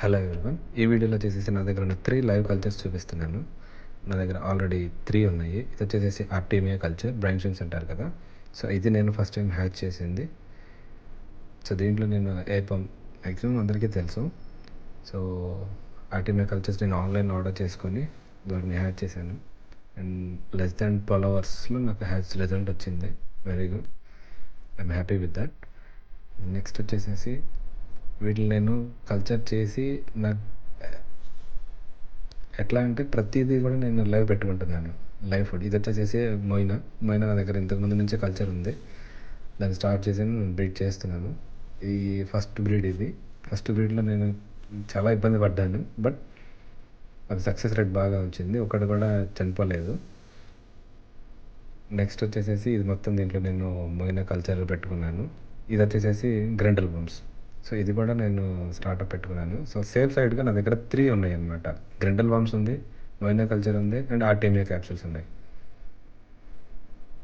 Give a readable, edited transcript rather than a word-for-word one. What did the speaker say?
Hello everyone. ఈ వీడియోలో వచ్చేసేసి నా దగ్గర ఉన్న 3 లైవ్ కల్చర్స్ చూపిస్తున్నాను. నా దగ్గర ఆల్రెడీ 3 ఉన్నాయి. ఇది వచ్చేసేసి ఆర్టీమియా కల్చర్, బ్రైన్ స్ట్రీమ్స్ అంటారు కదా. సో ఇది నేను ఫస్ట్ టైం హ్యాక్ చేసింది. సో దీంట్లో నేను ఎయిర్ పంప్ మ్యాక్సిమం అందరికీ తెలుసు. సో ఆర్టీమియా కల్చర్స్ నేను ఆన్లైన్ ఆర్డర్ చేసుకొని వాటిని హ్యాక్ చేశాను. అండ్ లెస్ దాన్ 12 అవర్స్లో నాకు హ్యాక్ రిజల్ట్ వచ్చింది. Very good, I'm happy with that. Next వచ్చేసేసి వీటిని నేను కల్చర్ చేసి నాకు ఎట్లా అంటే ప్రతిదీ కూడా నేను లైవ్ పెట్టుకుంటున్నాను. లైవ్ ఫుడ్ ఇది వచ్చేసేసి మొయినా నా దగ్గర ఇంతకుముందు నుంచే కల్చర్ ఉంది. దాన్ని స్టార్ట్ చేసి బ్రీడ్ చేస్తున్నాను. ఈ ఫస్ట్ బ్రీడ్లో నేను చాలా ఇబ్బంది పడ్డాను. బట్ అది సక్సెస్ రేట్ బాగా వచ్చింది, ఒకటి కూడా చనిపోలేదు. నెక్స్ట్ వచ్చేసేసి ఇది మొత్తం దీంట్లో నేను మొయినా కల్చర్ పెట్టుకున్నాను. ఇది వచ్చేసేసి గ్రెండల్ వర్మ్స్. సో ఇది కూడా నేను స్టార్టప్ పెట్టుకున్నాను. సో సేఫ్ సైడ్గా నా దగ్గర 3 ఉన్నాయి అన్నమాట. గ్రెండల్ వర్మ్స్ ఉంది, మొయినా కల్చర్ ఉంది, అండ్ ఆర్టేమియా క్యాప్సూల్స్ ఉన్నాయి.